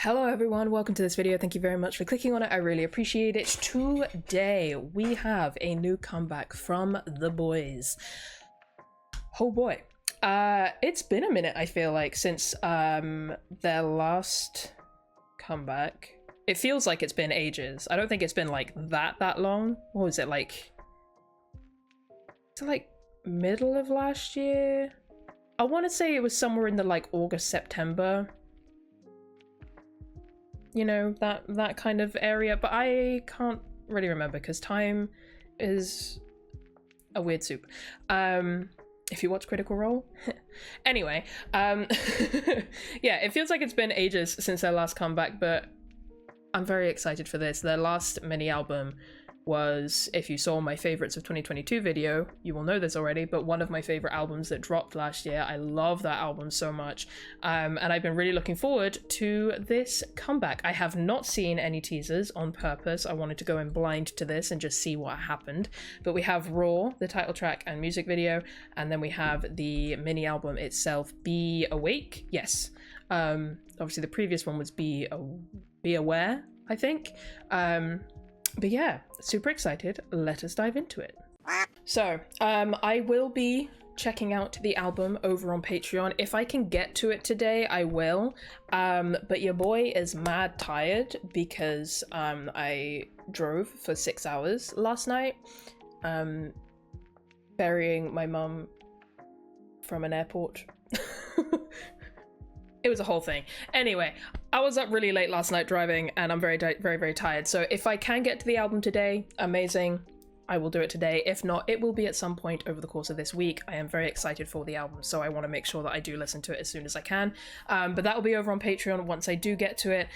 Hello everyone, welcome to this video. Thank you very much for clicking on it. I really appreciate it. Today we have a new comeback from the boys. Oh boy. It's been a minute, I feel like, since their last comeback. It feels like it's been ages. I don't think it's been like that long. What was it, like? Is it like middle of last year? I want to say it was somewhere in the like August, September. You know, that kind of area, but I can't really remember because time is a weird soup. If you watch Critical Role. Anyway, yeah, it feels like it's been ages since their last comeback, but I'm very excited for this. Their last mini album was, if you saw my favorites of 2022 video, you will know this already, but one of my favorite albums that dropped last year. I love that album so much, and I've been really looking forward to this comeback. I have not seen any teasers on purpose. I wanted to go in blind to this and just see what happened, but we have Raw, the title track and music video, and then we have the mini album itself, Be Awake. Yes, obviously the previous one was Be Aware, I think. But yeah, super excited. Let us dive into it. So, I will be checking out the album over on Patreon. If I can get to it today, I will. But your boy is mad tired because I drove for 6 hours last night, burying my mum from an airport. It was a whole thing. Anyway, I was up really late last night driving and I'm very tired. So if I can get to the album today, amazing. I will do it today. If not, it will be at some point over the course of this week. I am very excited for the album, so I want to make sure that I do listen to it as soon as I can. But that will be over on Patreon once I do get to it.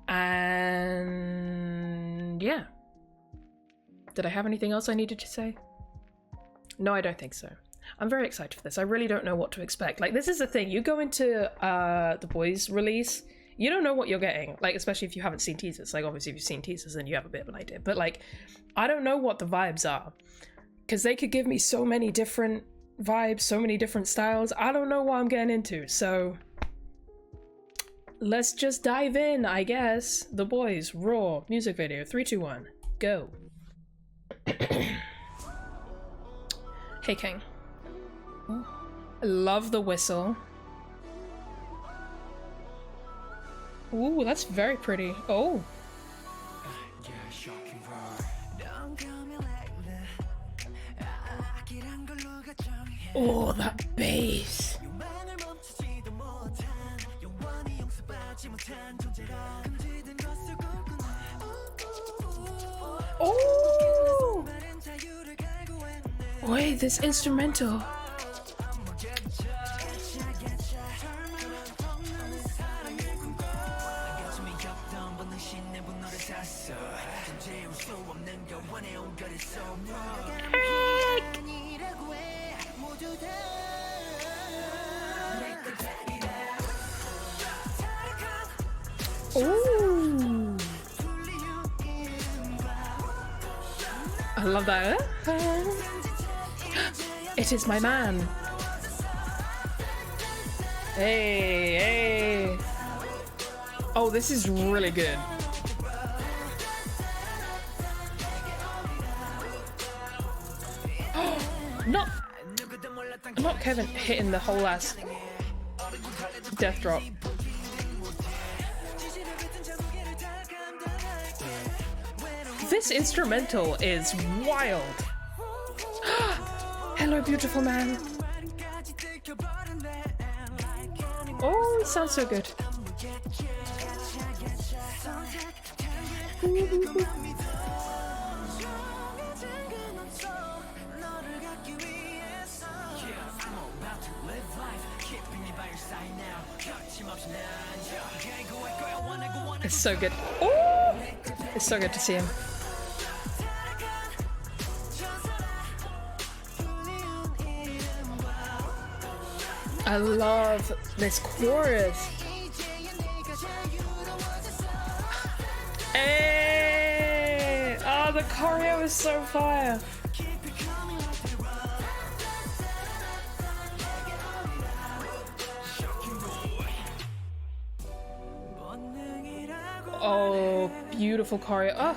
And yeah. Did I have anything else I needed to say? No, I don't think so. I'm very excited for this. I really don't know what to expect. Like, this is the thing. You go into the BOYZ release, you don't know what you're getting. Like, especially if you haven't seen teasers. Like, obviously, if you've seen teasers, then you have a bit of an idea. But, like, I don't know what the vibes are. Because they could give me so many different vibes, so many different styles. I don't know what I'm getting into. So, let's just dive in, I guess. The BOYZ, Raw, music video. 3, 2, 1, go. Hey, King. I love the whistle. Ooh, that's very pretty. Oh. Oh, that bass. Oh. Wait, this instrumental. Ooh. I love that. It is my man. Hey, hey. Oh, this is really good. Not Kevin hitting the whole ass death drop. This instrumental is wild. Hello, beautiful man. Oh, it sounds so good. It's so good. Oh, it's so good to see him. I love this chorus. Hey! Oh, the choreo is so fire. Oh, beautiful choreo. Oh.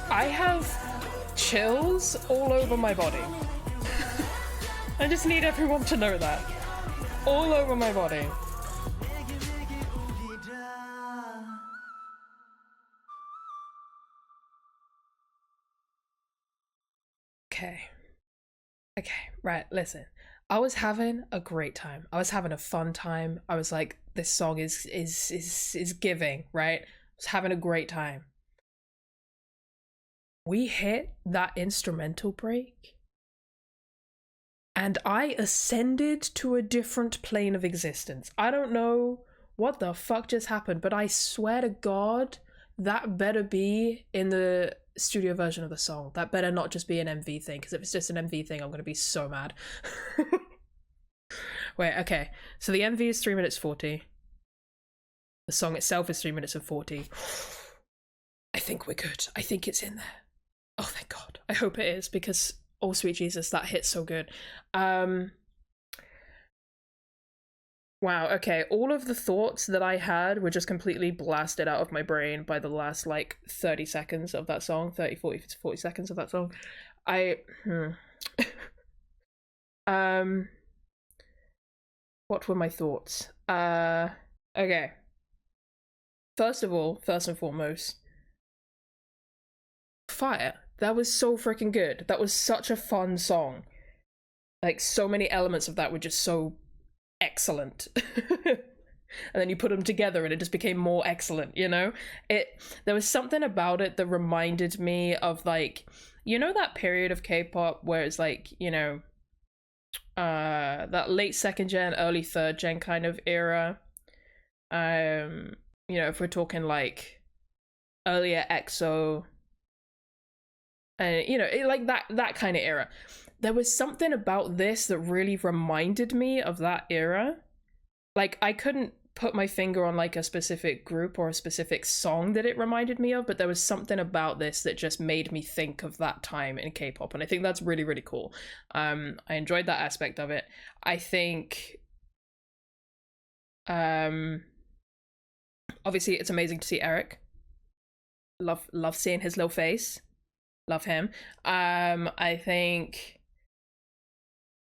I have chills all over my body. I just need everyone to know that. All over my body. Okay, right, listen. I was having a great time. I was having a fun time. I was like, this song is giving, right? I was having a great time. We hit that instrumental break and I ascended to a different plane of existence. I don't know what the fuck just happened, but I swear to God, that better be in the studio version of the song. That better not just be an MV thing, because if it's just an MV thing, I'm gonna be so mad. Wait, okay. So the MV is 3 minutes 40. The song itself is 3 minutes and 40. I think we're good. I think it's in there. Oh, thank God. I hope it is, because, oh, sweet Jesus, that hit so good. Wow, okay. All of the thoughts that I had were just completely blasted out of my brain by the last, like, 30 seconds of that song. 40 seconds of that song. What were my thoughts? Okay. First and foremost, fire. That was so freaking good. That was such a fun song. Like, so many elements of that were just so excellent. And then you put them together and it just became more excellent, you know? There was something about it that reminded me of, like, you know that period of K-pop where it's like, you know, that late 2nd gen, early 3rd gen kind of era. You know, if we're talking like earlier EXO, and you know, like that kind of era. There was something about this that really reminded me of that era. Like, I couldn't put my finger on like a specific group or a specific song that it reminded me of, but there was something about this that just made me think of that time in K-pop, and I think that's really, really cool. I enjoyed that aspect of it. I think obviously it's amazing to see Eric. Love seeing his little face. Love him. I think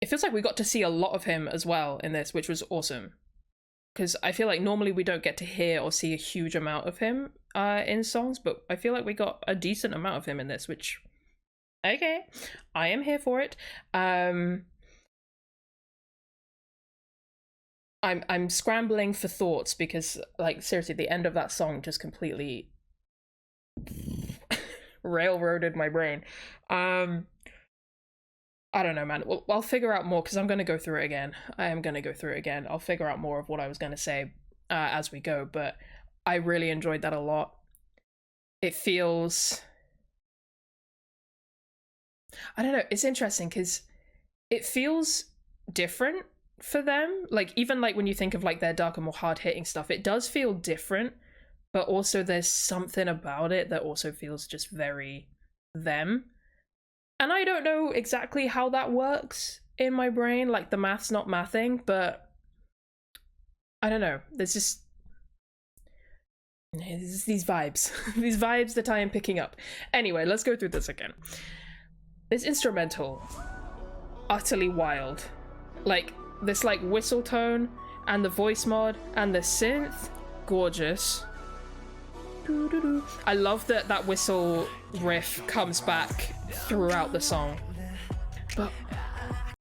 it feels like we got to see a lot of him as well in this, which was awesome. Because I feel like normally we don't get to hear or see a huge amount of him in songs, but I feel like we got a decent amount of him in this, which, okay, I am here for it. I'm scrambling for thoughts because, like, seriously, the end of that song just completely railroaded my brain. I don't know, man. Well, I'll figure out more because I'm going to go through it again. I am going to go through it again. I'll figure out more of what I was going to say as we go, but I really enjoyed that a lot. It feels... I don't know. It's interesting because it feels different for them. Like, even like when you think of like their darker, more hard-hitting stuff, it does feel different, but also there's something about it that also feels just very them. And I don't know exactly how that works in my brain, like the math's not mathing, but I don't know. There's these vibes, these vibes that I am picking up. Anyway, let's go through this again. This instrumental, utterly wild. Like, this like whistle tone and the voice mod and the synth, gorgeous. I love that that whistle riff comes back throughout the song. But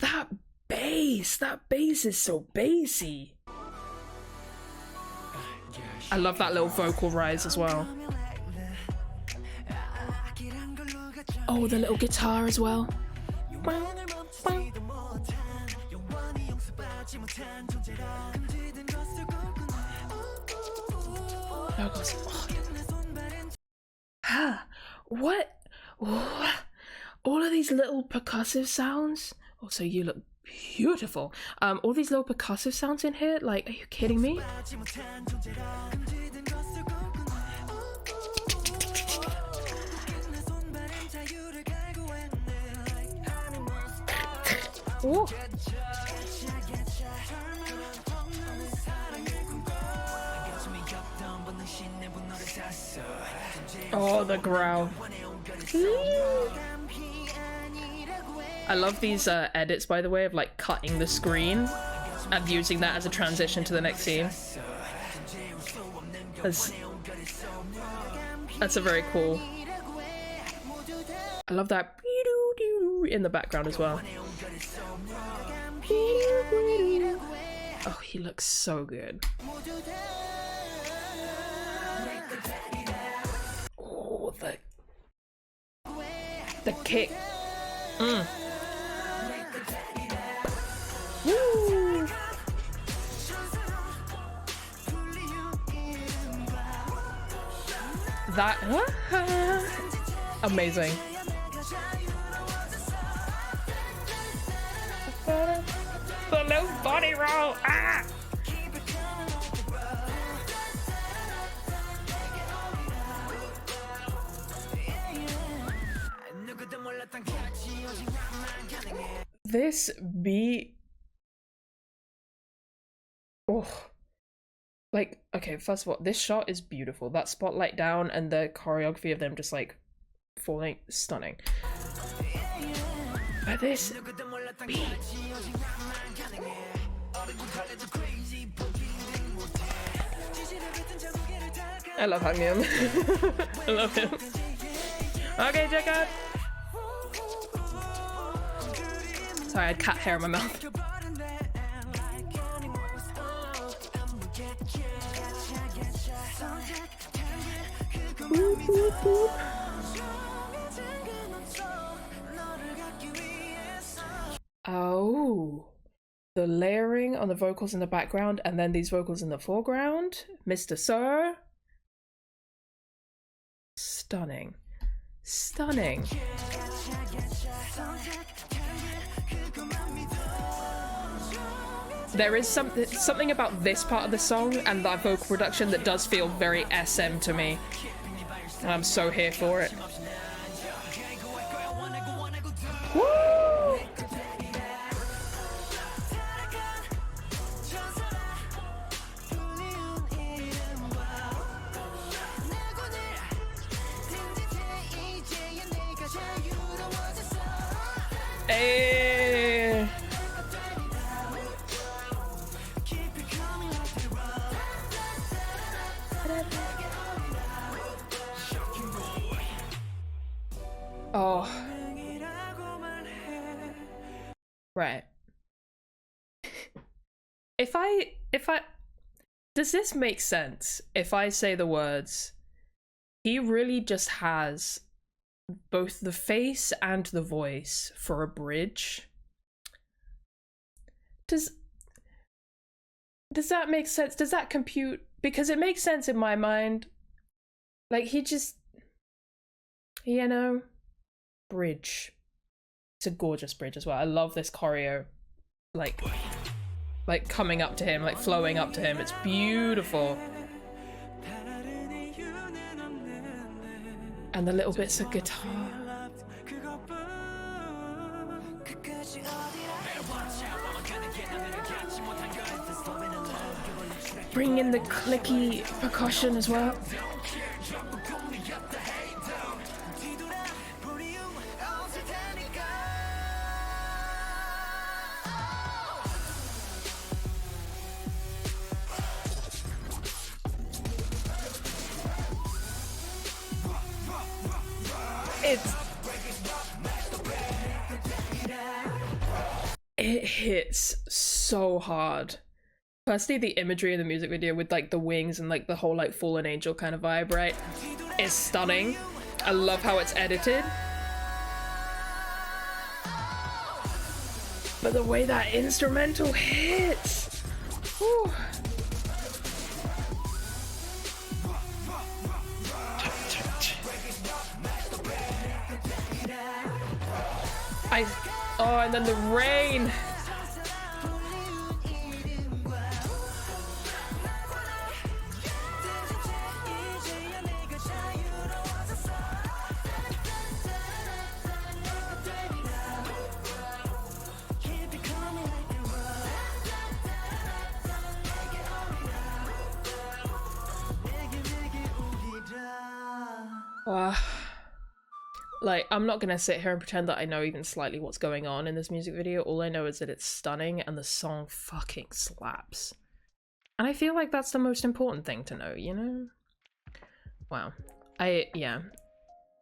that bass bass! That bass is so bassy. I love that little vocal rise as well. Oh, the little guitar as well. What? All of these little percussive sounds. Also, you look beautiful. All these little percussive sounds in here. Like, are you kidding me? Ooh. Oh, the growl. I love these edits, by the way, of like cutting the screen and using that as a transition to the next scene. That's a very cool. I love that in the background as well. Oh, he looks so good. Oh, the kick. Woo. That amazing. The little body roll. Ah! This beat. Oh. Like, okay, first of all, this shot is beautiful. That spotlight down and the choreography of them just like falling, stunning. But this beat. I love him. I love him. Okay, check out. Sorry, I had cat hair in my mouth. Oh, the layering on the vocals in the background and then these vocals in the foreground. Mr. Sir. Stunning. Stunning. There is something about this part of the song and that vocal production that does feel very SM to me. And I'm so here for it. Woo! Hey. Oh. Right. If I does this make sense if I say the words, he really just has both the face and the voice for a bridge? Does that make sense? Does that compute? Because it makes sense in my mind. Like, he just, you know, bridge. It's a gorgeous bridge as well. I love this choreo, like coming up to him, like flowing up to him. It's beautiful. And the little bits of guitar. Bring in the clicky percussion as well. It it hits so hard. Firstly, the imagery in the music video with like the wings and like the whole like fallen angel kind of vibe, right, is stunning. I love how it's edited. But the way that instrumental hits, whew. Oh, and then the rain. Wow. Like, I'm not gonna sit here and pretend that I know even slightly what's going on in this music video. All I know is that it's stunning and the song fucking slaps. And I feel like that's the most important thing to know, you know? Wow. Yeah.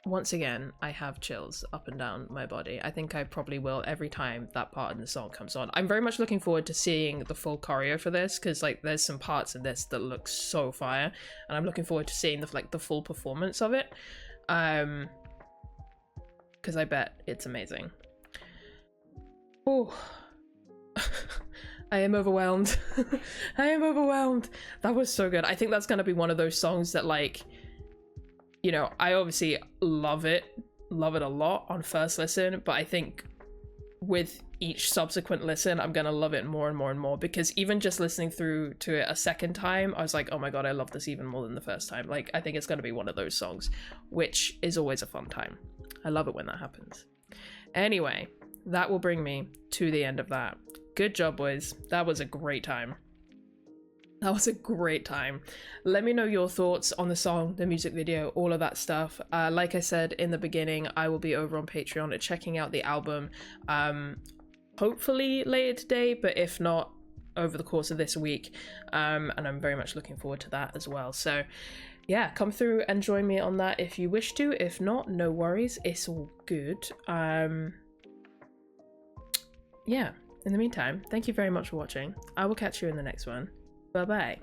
Once again, I have chills up and down my body. I think I probably will every time that part in the song comes on. I'm very much looking forward to seeing the full choreo for this, because like there's some parts in this that look so fire, and I'm looking forward to seeing the full performance of it. Because I bet it's amazing. Oh, I am overwhelmed. I am overwhelmed. That was so good. I think that's gonna be one of those songs that, like, you know, I obviously love it a lot on first listen, but I think with each subsequent listen, I'm gonna love it more and more and more, because even just listening through to it a second time, I was like, oh my god, I love this even more than the first time. Like, I think it's gonna be one of those songs, which is always a fun time. I love it when that happens. Anyway, that will bring me to the end of that. Good job, boys. That was a great time. That was a great time. Let me know your thoughts on the song, the music video, all of that stuff. Like I said in the beginning, I will be over on Patreon checking out the album, hopefully later today, but if not, over the course of this week. And I'm very much looking forward to that as well. So yeah, come through and join me on that if you wish to. If not, no worries, it's all good. Yeah, in the meantime, thank you very much for watching. I will catch you in the next one. Bye bye.